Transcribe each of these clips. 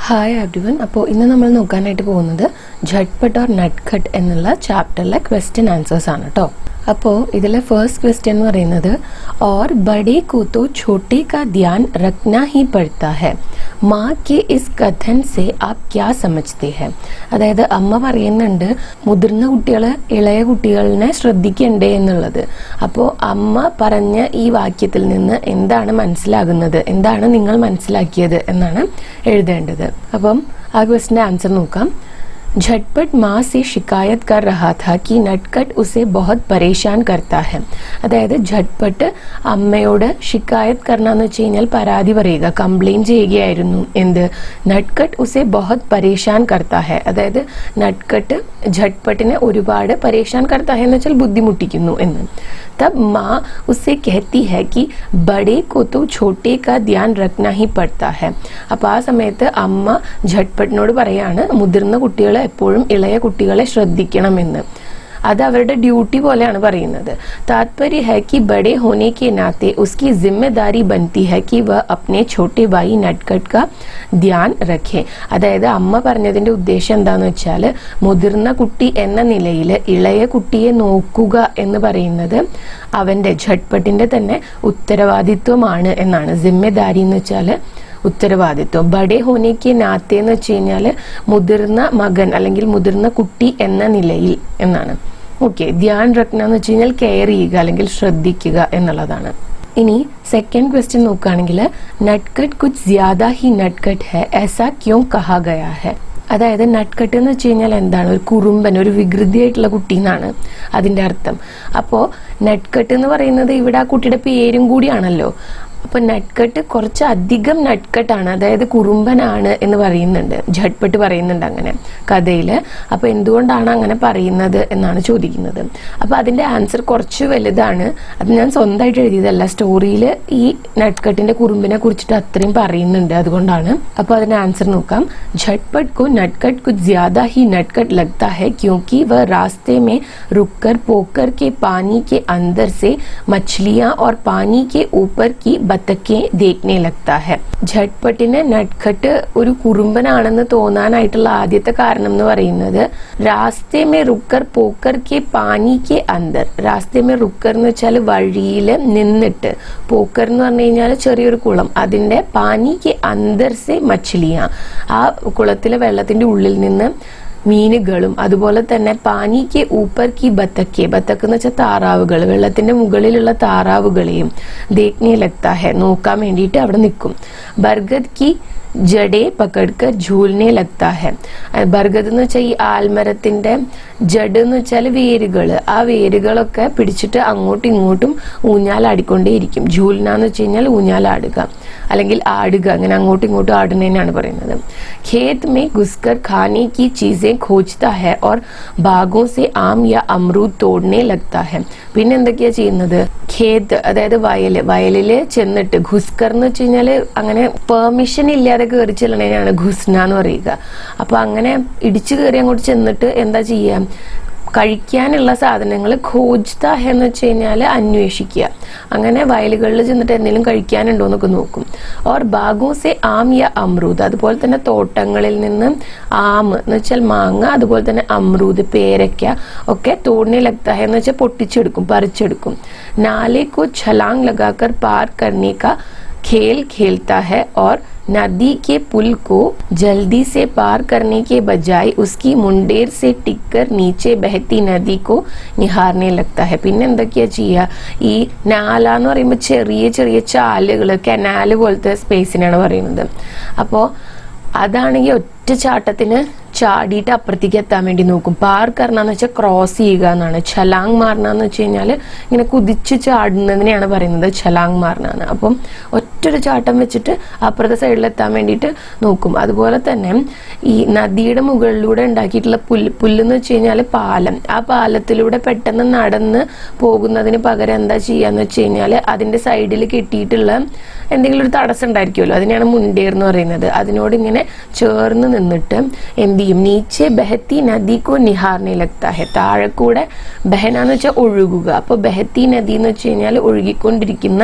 Hi everyone. അപ്പോൾ ഇന്ന് നമ്മൾ നോക്കാനായിട്ട് പോകുന്നത് ഝട്ട്പട്ട് ഓർ നട്ട്ഖട്ട് എന്നുള്ള ചാപ്റ്ററിലെ ക്വസ്റ്റ്യൻ ആൻസേഴ്സ് ആണ് കേട്ടോ. അപ്പോൾ ഇതിലെ ഫസ്റ്റ് ക്വസ്റ്റ്യൻ എന്ന് പറയുന്നത് और बड़े को तो छोटे का ध्यान रखना ही पड़ता है माँ के इस कथन से आप क्या समझते हैं. അതായത് അമ്മ പറയുന്നുണ്ട് മുതിർന്ന കുട്ടികൾ ഇളയ കുട്ടികളെ ശ്രദ്ധിക്കണ്ടേ എന്നുള്ളത്. അപ്പോൾ അമ്മ പറഞ്ഞ ഈ വാക്യത്തിൽ നിന്ന് എന്താണ് മനസ്സിലാകുന്നത്, എന്താണ് നിങ്ങൾ മനസ്സിലാക്കിയത് എന്നാണ് എഴുതേണ്ടത്. അപ്പം ആ ക്വസ്റ്റിന്റെ ആൻസർ നോക്കാം. झटपट माँ से शिकायत कर रहा था कि नटखट उसे बहुत परेशान करता है. അതായത് ഝട്ട്പട്ട് അമ്മയോട് ഷിക്കായത്ത് കർണെന്ന് വെച്ച് കഴിഞ്ഞാൽ പരാതി പറയുക, കംപ്ലൈന്റ് ചെയ്യുകയായിരുന്നു. എന്ത്? നട്ട്ഖട്ട് ഉസെ ബഹുത് പരേഷാൻ കർത്താ ഹെ. അതായത് നട്ട്ഖട്ട് ഝട്ട്പട്ടിനെ ഒരുപാട് പരേഷാൻ കർത്താ ഹെ എന്ന് വെച്ചാൽ ബുദ്ധിമുട്ടിക്കുന്നു എന്ന്. तब माँ उसे कहती है कि बड़े को तो छोटे का ध्यान रखना ही पड़ता है. അപ്പോൾ ആ സമയത്ത് അമ്മ ഝട്ട്പട്ടിനോട് പറയാണ് മുതിർന്ന കുട്ടികളെ എപ്പോഴും ഇളയ കുട്ടികളെ ശ്രദ്ധിക്കണമെന്ന്. അത് അവരുടെ ഡ്യൂട്ടി പോലെയാണ് പറയുന്നത്. താത്പര്യ है कि बड़े होने के नाते उसकी जिम्मेदारी बनती है कि वह अपने छोटे भाई नटखट का ध्यान रखे. അതായത് അമ്മ പറഞ്ഞതിന്റെ ഉദ്ദേശം എന്താന്ന് വെച്ചാൽ മുതിർന്ന കുട്ടി എന്ന നിലയിൽ ഇളയ കുട്ടിയെ നോക്കുക എന്ന് പറയുന്നത് അവന്റെ ഝട്ട്പട്ടിന്റെ തന്നെ ഉത്തരവാദിത്വമാണ് എന്നാണ്. ജിമ്മേദാരി എന്ന് വെച്ചാൽ ഉത്തരവാദിത്വം. ബഡേ ഹോനേക്ക് നാത്തെ എന്ന് വെച്ച് കഴിഞ്ഞാൽ മുതിർന്ന മകൻ അല്ലെങ്കിൽ മുതിർന്ന കുട്ടി എന്ന നിലയിൽ എന്നാണ്. ഓക്കെ, ധ്യാൻ റഖ്ന എന്ന് വെച്ച് കഴിഞ്ഞാൽ കെയർ ചെയ്യുക അല്ലെങ്കിൽ ശ്രദ്ധിക്കുക എന്നുള്ളതാണ്. ഇനി സെക്കൻഡ് ക്വസ്റ്റ്യൻ നോക്കുകയാണെങ്കിൽ നട്ട്ഖട്ട് കുച്ച് ജ്യാദാ ഹി നട്ട്ഖട്ട് ഹെ ऐसा क्यों कहा गया है. അതായത് നട്ട്ഖട്ട് എന്ന് വെച്ച് കഴിഞ്ഞാൽ എന്താണ്? ഒരു കുറുമ്പൻ, ഒരു വികൃതിയായിട്ടുള്ള കുട്ടി എന്നാണ് അതിന്റെ അർത്ഥം. അപ്പോൾ നട്ട്ഖട്ട് എന്ന് പറയുന്നത് ഇവിടെ ആ കുട്ടിയുടെ പേരും കൂടിയാണല്ലോ. അപ്പൊ നട്ട്ഖട്ട് കുറച്ച് അധികം നട്ട്ഖട്ടാണ്, അതായത് കുറുമ്പനാണ് എന്ന് പറയുന്നുണ്ട്, ഝട്ട്പട്ട് പറയുന്നുണ്ട് അങ്ങനെ കഥയില്. അപ്പൊ എന്തുകൊണ്ടാണ് അങ്ങനെ പറയുന്നത് എന്നാണ് ചോദിക്കുന്നത്. അപ്പൊ അതിന്റെ ആൻസർ കുറച്ച് വലുതാണ്. അത് ഞാൻ സ്വന്തമായിട്ട് എഴുതിയതല്ല, സ്റ്റോറിയിൽ ഈ നട്ട്ഖട്ടിന്റെ കുറുമ്പിനെ കുറിച്ചിട്ട് അത്രയും പറയുന്നുണ്ട്, അതുകൊണ്ടാണ്. അപ്പൊ അതിന്റെ ആൻസർ നോക്കാം. झटपट को नटखट कुछ ज्यादा ही नटखट लगता है क्योंकि वह रास्ते में रुककर पोखर के पानी के अंदर से मछलियां और पानी के ऊपर की ബത്തക്കെ ദേഖ്നെ ലഗ്താ ഹെ. ഝട്ട്പട്ടിന് നട്ട്ഖട്ട് ഒരു കുറുമ്പനാണെന്ന് തോന്നാനായിട്ടുള്ള ആദ്യത്തെ കാരണം എന്ന് പറയുന്നത് രാസ്തേ മേ റുക്കർ പോക്കർ കെ പാനി കെ അന്തർ. രാസ്തേ മേ റുക്കർ എന്ന് വെച്ചാൽ വഴിയിൽ നിന്നിട്ട്, പോക്കർ എന്ന് പറഞ്ഞു കഴിഞ്ഞാൽ ചെറിയൊരു കുളം, അതിന്റെ പാനി കെ അന്തർ സെ മച്ഛലിയ, ആ കുളത്തിലെ വെള്ളത്തിന്റെ ഉള്ളിൽ നിന്ന് മീനുകളും അതുപോലെ തന്നെ പാനിക്ക് ഊപ്പർ കി ബത്തക്കെ, ബത്തക്ക് എന്ന് വെച്ചാൽ താറാവുകൾ, വെള്ളത്തിന്റെ മുകളിലുള്ള താറാവുകളെയും ദേഖ്നെ ലഗ്താ ഹെ, നോക്കാൻ വേണ്ടിയിട്ട് അവിടെ നിൽക്കും. ബർഗദ് കി ജഡേ പക്കഡ്കർ ഝൂൽനെ ലഗ്താ ഹെ. ബർഗദ് എന്ന് വെച്ചാൽ ഈ ആൽമരത്തിന്റെ ജഡ് എന്ന് വെച്ചാൽ വേരുകൾ, ആ വേരുകളൊക്കെ പിടിച്ചിട്ട് അങ്ങോട്ടും ഇങ്ങോട്ടും ഊഞ്ഞാലാടിക്കൊണ്ടേയിരിക്കും. ഝൂൽന എന്ന് വെച്ച് കഴിഞ്ഞാൽ ഊഞ്ഞാലാടുക അല്ലെങ്കിൽ ആടുക, അങ്ങനെ അങ്ങോട്ടും ഇങ്ങോട്ടും ആടുന്നതിനാണ് പറയുന്നത്. खेत में घुसकर खाने की चीजें खोजता है और बागों से आम या अमरूद तोड़ने लगता है. പിന്നെ എന്തൊക്കെയാ ചെയ്യുന്നത്? ഖേത്ത് അതായത് വയലില് ചെന്നിട്ട്, ഘുസ്കർ എന്ന് വെച്ച് കഴിഞ്ഞാല് അങ്ങനെ പെർമിഷൻ ഇല്ലാതെ കയറി ചെല്ലണേനാണ് ഘുസ്ന എന്ന് പറയുക. അപ്പൊ അങ്ങനെ ഇടിച്ചു കയറി അങ്ങോട്ട് ചെന്നിട്ട് എന്താ ചെയ്യാ? കഴിക്കാനുള്ള സാധനങ്ങൾ ഖോജ്താ എന്ന് വെച്ച് കഴിഞ്ഞാൽ അന്വേഷിക്കുക. അങ്ങനെ വയലുകളിൽ ചെന്നിട്ട് എന്തെങ്കിലും കഴിക്കാനുണ്ടോ എന്നൊക്കെ നോക്കും. ഓർ ബാഗോ സെ ആം യ അമ്രൂദ്, അതുപോലെ തന്നെ തോട്ടങ്ങളിൽ നിന്ന് ആം എന്ന് വെച്ചാൽ മാങ്ങ, അതുപോലെ തന്നെ അമ്രൂദ് പേരയ്ക്ക ഒക്കെ തോടിനെ ലഗ്താ ഹെ എന്ന് വെച്ചാൽ പൊട്ടിച്ചെടുക്കും, പറിച്ചെടുക്കും. നാലെ കോ ഛലാങ് ലഗാക്കർ പാർ കർനെ കാ खेल खेलता है और नदी के पुल को जल्दी से पार करने के बजाय उसकी मुंडेर से टिककर नीचे बहती नदी को निहारने लगता है. പിന്നെ എന്തൊക്കെയാ ചെയ്യുക? ഈ നാല എന്ന് പറയുമ്പോൾ ചെറിയ ചെറിയ ചാലുകൾ, കനാല് പോലത്തെ സ്പേസിനാണ് പറയുന്നത്. അപ്പോൾ അതാണെങ്കിൽ ഒറ്റ ചാട്ടത്തിന് ചാടിയിട്ട് അപ്പുറത്തേക്ക് എത്താൻ വേണ്ടി നോക്കും. പാർ കർണെന്ന് വെച്ചാൽ ക്രോസ് ചെയ്യുക എന്നാണ്. ഛലാങ് മാർണെന്ന് വെച്ച് കഴിഞ്ഞാൽ ഇങ്ങനെ കുതിച്ചു ചാടുന്നതിനെയാണ് പറയുന്നത് ഛലാങ് മാർണെന്ന്. അപ്പം ഒറ്റൊരു ചാട്ടം വെച്ചിട്ട് അപ്പുറത്തെ സൈഡിലെത്താൻ വേണ്ടിയിട്ട് നോക്കും. അതുപോലെ തന്നെ ഈ നദിയുടെ മുകളിലൂടെ ഉണ്ടാക്കിയിട്ടുള്ള പുല്ലെന്ന് വെച്ച് കഴിഞ്ഞാൽ പാലം, ആ പാലത്തിലൂടെ പെട്ടെന്ന് നടന്ന് പോകുന്നതിന് പകരം എന്താ ചെയ്യാന്ന് വെച്ച് കഴിഞ്ഞാൽ അതിന്റെ സൈഡിൽ കെട്ടിയിട്ടുള്ള എന്തെങ്കിലും ഒരു തടസ്സം ഉണ്ടായിരിക്കുമല്ലോ, അതിനെയാണ് മുണ്ടേർ എന്ന് പറയുന്നത്. അതിനോട് ഇങ്ങനെ ചേർന്ന് നിന്നിട്ട് എന്ത് ചെയ്യും, നീച്ചെ ബഹത്തി നദിക്കോ നിഹാർനെ ലഗ്താ ഹെ, താഴെ കൂടെ ബഹനാന്ന് വെച്ചാൽ ഒഴുകുക, അപ്പോൾ ബഹത്തി നദി എന്ന് വെച്ച് കഴിഞ്ഞാൽ ഒഴുകിക്കൊണ്ടിരിക്കുന്ന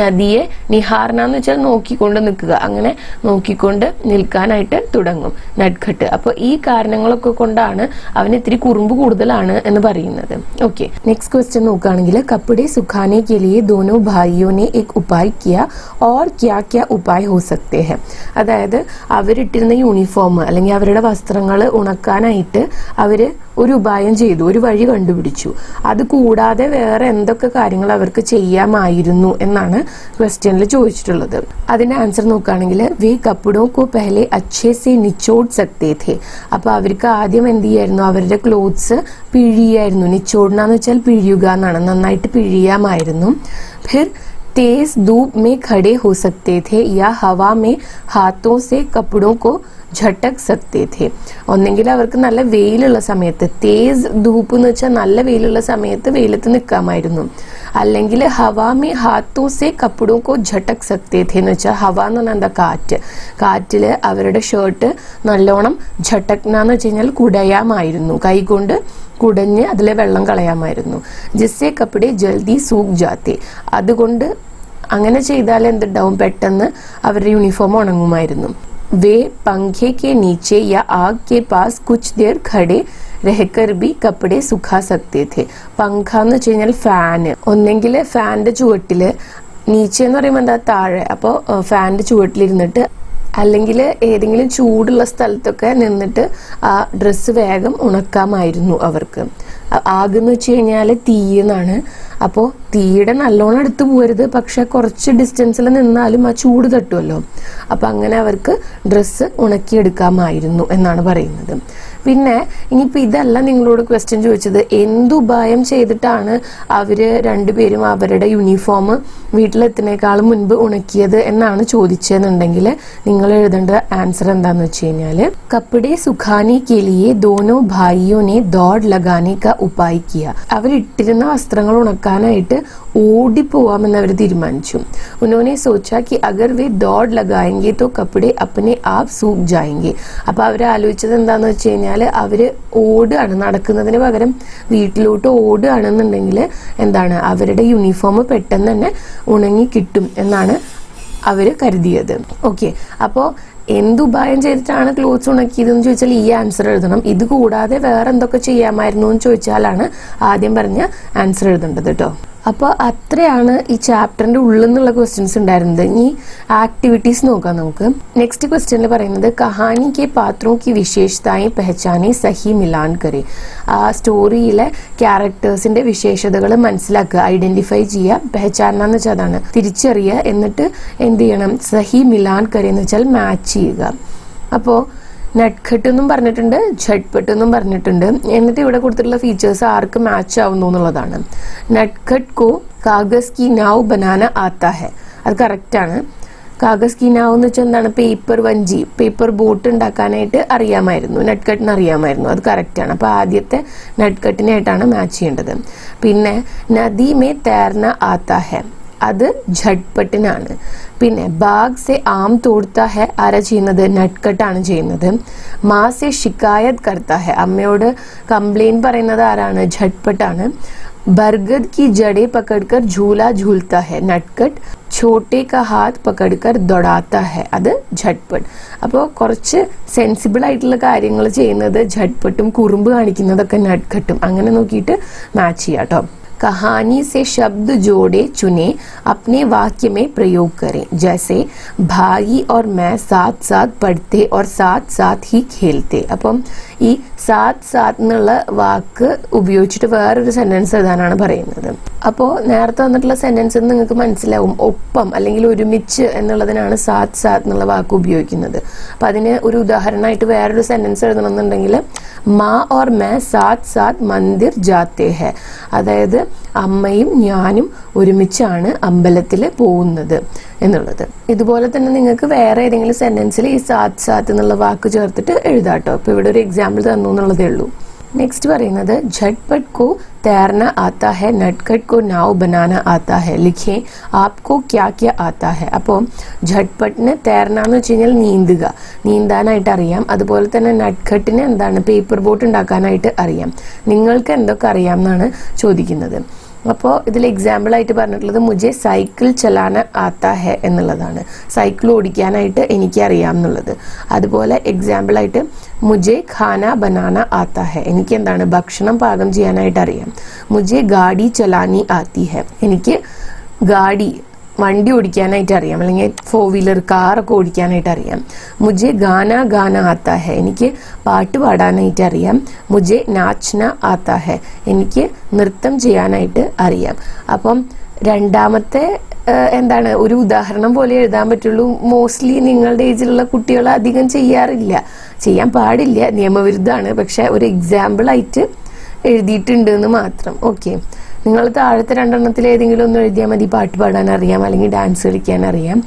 നദിയെ, നിഹാർനാന്ന് വെച്ചാൽ നോക്കിക്കൊണ്ട് നിൽക്കുക, അങ്ങനെ നോക്കിക്കൊണ്ട് നിൽക്കാനായിട്ട് തുടങ്ങും നട്ഖട്ട്. അപ്പോൾ ഈ കാരണങ്ങളൊക്കെ കൊണ്ടാണ് അവന് ഇത്തിരി കുറുമ്പ് കൂടുതലാണ് എന്ന് പറയുന്നത്. ഓക്കെ, നെക്സ്റ്റ് ക്വസ്റ്റ്യൻ നോക്കുകയാണെങ്കിൽ കപ്പടെ സുഖാനെ കെ ലിയെ ദോനോ ഭായിയോ ने एक उपाय किया और क्या क्या उपाय हो सकते हैं. അതായത് അവരിട്ടിരുന്ന യൂണിഫോം അല്ലെങ്കിൽ അവരുടെ വസ്ത്രങ്ങൾ ഉണക്കാനായിട്ട് അവര് ഒരു ഉപായം ചെയ്തു, ഒരു വഴി കണ്ടുപിടിച്ചു. അത് കൂടാതെ വേറെ എന്തൊക്കെ കാര്യങ്ങൾ അവർക്ക് ചെയ്യാമായിരുന്നു എന്നാണ് ക്വസ്റ്റ്യനിൽ ചോദിച്ചിട്ടുള്ളത്. അതിന്റെ ആൻസർ നോക്കുകയാണെങ്കിൽ വേ കപ്പടോ കോ പെഹലെ അച്ഛേ സെ നിച്ചോട് സക്തേ ഥേ. അപ്പൊ അവർക്ക് ആദ്യം എന്ത് ചെയ്യായിരുന്നു, അവരുടെ ക്ലോത്ത്സ് പിഴിയായിരുന്നു. നിച്ചോടനാന്ന് വെച്ചാൽ പിഴിയുക എന്നാണ്, നന്നായിട്ട് പിഴിയാമായിരുന്നു. फिर तेज धूप में खड़े हो सकते थे या हवा में हाथों से कपड़ों को झटक सकते थे. ഒന്നെങ്കിൽ അവർക്ക് നല്ല വെയിലുള്ള സമയത്ത്, തേസ് ധൂപ്പ് എന്ന് വെച്ചാൽ നല്ല വെയിലുള്ള സമയത്ത് വെയിലത്ത് നിൽക്കാമായിരുന്നു. അല്ലെങ്കിൽ ഹവാമേ ഹാത്തോസെ കപ്പടോ കോ ഝട്ടക് സക്തേ ഥേ എന്ന് വെച്ചാൽ ഹവ എന്ന് പറഞ്ഞാൽ എന്താ, കാറ്റ്. കാറ്റില് അവരുടെ ഷർട്ട് നല്ലോണം ഝട്ടക്നാന്ന് വെച്ച് കഴിഞ്ഞാൽ കുടയാമായിരുന്നു, കൈകൊണ്ട് കുടഞ്ഞ് അതിലെ വെള്ളം കളയാമായിരുന്നു. ജിസ്സെ കപ്പടെ ജൽദി സൂഖ് ജാത്തെ, അതുകൊണ്ട് അങ്ങനെ ചെയ്താൽ എന്തുണ്ടാവും, പെട്ടെന്ന് അവരുടെ uniform ഉണങ്ങുമായിരുന്നു. Way പംഖെ K നീച്ചെ yeah ആഗ് K pass Cooch there Khade രഹക്കർ B കപ്പടെ സുഖാ സക്തേ ഥേ. പങ്ഖ എന്ന് വെച്ച് കഴിഞ്ഞാൽ ഫാന്, ഒന്നെങ്കിൽ ഫാനിന്റെ ചുവട്ടില്, നീച്ചെ എന്ന് പറയുമ്പോൾ എന്താ താഴെ, അപ്പോൾ ഫാനിന്റെ ചുവട്ടിലിരുന്നിട്ട് അല്ലെങ്കിൽ ഏതെങ്കിലും ചൂടുള്ള സ്ഥലത്തൊക്കെ നിന്നിട്ട് ആ ഡ്രസ്സ് വേഗം ഉണക്കാമായിരുന്നു അവർക്ക്. ആകെന്ന് വെച്ച് കഴിഞ്ഞാൽ തീ എന്നാണ്. അപ്പോൾ തീയുടെ നല്ലോണം അടുത്ത് പോരുത്, പക്ഷെ കുറച്ച് ഡിസ്റ്റൻസിൽ നിന്നാലും ആ ചൂട് തട്ടുമല്ലോ. അപ്പം അങ്ങനെ അവർക്ക് ഡ്രസ്സ് ഉണക്കിയെടുക്കാമായിരുന്നു എന്നാണ് പറയുന്നത്. പിന്നെ ഇനിയിപ്പോൾ ഇതല്ല നിങ്ങളോട് ക്വസ്റ്റ്യൻ ചോദിച്ചത്, എന്തുപായം ചെയ്തിട്ടാണ് അവര് രണ്ടുപേരും അവരുടെ യൂണിഫോം വീട്ടിലെത്തുന്നേക്കാളും മുൻപ് ഉണക്കിയത് എന്നാണ് ചോദിച്ചതെന്നുണ്ടെങ്കിൽ നിങ്ങൾ എഴുതേണ്ട ആൻസർ എന്താന്ന് വെച്ച് കഴിഞ്ഞാൽ കപ്പടെ സുഖാനെ കെ ലിയെ ദോനോ ഭായിയോനെ ദോഡ് ലഗാനെ കാ ഉപായ് കിയ. അവരിട്ടിരുന്ന വസ്ത്രങ്ങൾ ഉണക്കാനായിട്ട് ഓടിപ്പോവാമെന്ന് അവർ തീരുമാനിച്ചു. ഉन्होंने सोचा कि अगर वे दौड़ लगाएंगे तो कपड़े अपने आप सूख जाएंगे. അപ്പൊ അവർ ആലോചിച്ചത് എന്താന്ന് വെച്ച് കഴിഞ്ഞാൽ അവര് ഓടുകയാണ്, നടക്കുന്നതിന് പകരം വീട്ടിലോട്ട് ഓടുകയാണെന്നുണ്ടെങ്കിൽ എന്താണ്, അവരുടെ യൂണിഫോം പെട്ടെന്ന് തന്നെ ഉണങ്ങി കിട്ടും എന്നാണ് അവര് കരുതിയത്. ഓക്കെ, അപ്പോൾ എന്തുപായം ചെയ്തിട്ടാണ് ക്ലോത്ത്സ് ഉണക്കിയതെന്ന് ചോദിച്ചാൽ ഈ ആൻസർ എഴുതണം. ഇത് കൂടാതെ വേറെ എന്തൊക്കെ ചെയ്യാമായിരുന്നു എന്ന് ചോദിച്ചാലാണ് ആദ്യം പറഞ്ഞ ആൻസർ എഴുതേണ്ടത് കേട്ടോ. അപ്പോൾ അത്രയാണ് ഈ ചാപ്റ്ററിന്റെ ഉള്ളിൽ നിന്നുള്ള ക്വസ്റ്റ്യൻസ് ഉണ്ടായിരുന്നത്. ഇനി ആക്ടിവിറ്റീസ് നോക്കാം നമുക്ക്. നെക്സ്റ്റ് ക്വസ്റ്റ്യനിൽ പറയുന്നത് കഹാനി കെ പാത്രോ കി വിശേഷതായി പെഹച്ചാനെ സഹി മിലാൻ കരെ. ആ സ്റ്റോറിയിലെ ക്യാരക്ടേഴ്സിന്റെ വിശേഷതകൾ മനസ്സിലാക്കുക, ഐഡന്റിഫൈ ചെയ്യുക. പെഹച്ചാനെന്ന് വെച്ചാൽ അതാണ് തിരിച്ചറിയുക, എന്നിട്ട് എന്ത് ചെയ്യണം, സഹി മിലാൻ കരെ എന്ന് വെച്ചാൽ മാച്ച് ചെയ്യുക. അപ്പോൾ നട്ഖട്ട് എന്നും പറഞ്ഞിട്ടുണ്ട്, ഝട്പട്ട് എന്നും പറഞ്ഞിട്ടുണ്ട്. എന്നിട്ട് ഇവിടെ കൊടുത്തിട്ടുള്ള ഫീച്ചേഴ്സ് ആർക്ക് മാച്ച് ആവുന്നു എന്നുള്ളതാണ്. നട്ഖട്ട് കോ കാഗസ് കി നാവ് ബനാന ആത്താ ഹെ, അത് കറക്റ്റാണ്. കാഗസ് കി നാവ് എന്ന് വെച്ചാൽ എന്താണ്, പേപ്പർ വഞ്ചി, പേപ്പർ ബോട്ട് ഉണ്ടാക്കാനായിട്ട് അറിയാമായിരുന്നു, നട്ഖട്ടിന് അറിയാമായിരുന്നു, അത് കറക്റ്റാണ്. അപ്പോൾ ആദ്യത്തെ നട്ഖട്ടിനായിട്ടാണ് മാച്ച് ചെയ്യേണ്ടത്. പിന്നെ നദി മേ തേർന ആത്താ ഹെ, അത് ഝട്പട്ടിനാണ്. പിന്നെ ബാഗ് സെ ആം തോടുത്ത ഹെ ആരാ ചെയ്യുന്നത്, നട്ഖട്ടാണ് ചെയ്യുന്നത്. മാ സെ ഷിക്കായത് കർത്ത ഹെ, അമ്മയോട് കംപ്ലൈന്റ് പറയുന്നത് ആരാണ്, ഝട്പട്ടാണ്. ബർഗദ് കി ജഡെ പക്കഡ്കർ झूला झूलता है നട്ഖട്ട്. छोटे का हाथ पकड़कर दौड़ाता है, അത് ഝട്പട്ട്. അപ്പോൾ കുറച്ച് സെൻസിബിൾ ആയിട്ടുള്ള കാര്യങ്ങൾ ചെയ്യുന്നത് ഝട്പട്ടും, കുറുമ്പ് കാണിക്കുന്നതൊക്കെ നട്ഖട്ടും. അങ്ങനെ നോക്കിയിട്ട് മാച്ച് ചെയ്യാം കേട്ടോ. कहानी से शब्द जोड़े चुने अपने वाक्य में प्रयोग करें. जैसे भाई और मैं साथ साथ पढ़ते और साथ साथ ही खेलते. അപ്പം ഈ സാത്ത് സാത്ത് എന്നുള്ള വാക്ക് ഉപയോഗിച്ചിട്ട് വേറൊരു സെന്റൻസ് എഴുതാനാണ് പറയുന്നത്. അപ്പോൾ നേരത്തെ വന്നിട്ടുള്ള സെന്റൻസ് നിങ്ങൾക്ക് മനസ്സിലാവും, ഒപ്പം അല്ലെങ്കിൽ ഒരുമിച്ച് എന്നുള്ളതിനാണ് സാത്ത് സാത്ത് എന്നുള്ള വാക്ക് ഉപയോഗിക്കുന്നത്. അപ്പം അതിന് ഒരു ഉദാഹരണമായിട്ട് വേറൊരു സെന്റൻസ് എഴുതണമെന്നുണ്ടെങ്കിൽ മാ ഓർ മേ സാത്ത് സാത്ത് മന്ദിർ ജാത്തേ ഹെ, അതായത് അമ്മയും ഞാനും ഒരുമിച്ചാണ് അമ്പലത്തിൽ പോകുന്നത് എന്നുള്ളത്. ഇതുപോലെ തന്നെ നിങ്ങൾക്ക് വേറെ ഏതെങ്കിലും സെന്റൻസിൽ ഈ സാത്ത് സാത്ത് എന്നുള്ള വാക്ക് ചേർത്തിട്ട് എഴുതാട്ടോ. അപ്പോൾ ഇവിടെ ഒരു എക്സാമ്പിൾ തന്നു എന്നുള്ളതേ ഉള്ളൂ. നെക്സ്റ്റ് പറയുന്നത് झटपट को तैरना आता है, नटखट को नाव बनाना आता है, लिखें आपको क्या क्या आता है. അപ്പോൾ ഝട്ട്പട്ടിന് തേർന്നാന്ന് വെച്ച് കഴിഞ്ഞാൽ നീന്താനായിട്ട് അറിയാം. അതുപോലെ തന്നെ നട്ട്ഖട്ടിന് എന്താണ് പേപ്പർ ബോട്ട് ഉണ്ടാക്കാനായിട്ട് അറിയാം. നിങ്ങൾക്ക് എന്തൊക്കെ അറിയാം എന്നാണ് ചോദിക്കുന്നത്. അപ്പോൾ ഇതിൽ എക്സാമ്പിൾ ആയിട്ട് പറഞ്ഞിട്ടുള്ളത് മുझे സൈക്കിൾ ചലാന ആത്താ ഹെ എന്നുള്ളതാണ്. സൈക്കിൾ ഓടിക്കാനായിട്ട് എനിക്ക് അറിയാം എന്നുള്ളത്. അതുപോലെ എക്സാമ്പിൾ ആയിട്ട് മുझे ഖാന ബനാന ആത്താ ഹെ, എനിക്ക് എന്താണ് ഭക്ഷണം പാകം ചെയ്യാനായിട്ട് അറിയാം. മുझे ഗാഡി ചലാനി ആത്തി ഹെ, എനിക്ക് വണ്ടി ഓടിക്കാനായിട്ട് അറിയാം, അല്ലെങ്കിൽ 4-വീലർ കാറൊക്കെ ഓടിക്കാനായിട്ട് അറിയാം. മുझे ഗാന ആത്താ ഹെ, എനിക്ക് പാട്ട് പാടാനായിട്ട് അറിയാം. മുझे നാച്ന ആത്താ ഹെ, എനിക്ക് നൃത്തം ചെയ്യാനായിട്ട് അറിയാം. അപ്പം രണ്ടാമത്തെ എന്താണ് ഒരു ഉദാഹരണം പോലെ എഴുതാൻ പറ്റുള്ളൂ. മോസ്റ്റ്ലി നിങ്ങളുടെ ഏജിലുള്ള കുട്ടികൾ അധികം ചെയ്യാൻ പാടില്ല, നിയമവിരുദ്ധമാണ്. പക്ഷെ ഒരു എക്സാമ്പിൾ ആയിട്ട് എഴുതിയിട്ടുണ്ട് എന്ന് മാത്രം. ഓക്കെ, നിങ്ങൾ താഴത്തെ രണ്ടെണ്ണത്തിൽ ഏതെങ്കിലും ഒന്ന് എഴുതിയാൽ മതി. പാട്ട് പാടാൻ അറിയാം, അല്ലെങ്കിൽ ഡാൻസ് കളിക്കാൻ അറിയാം.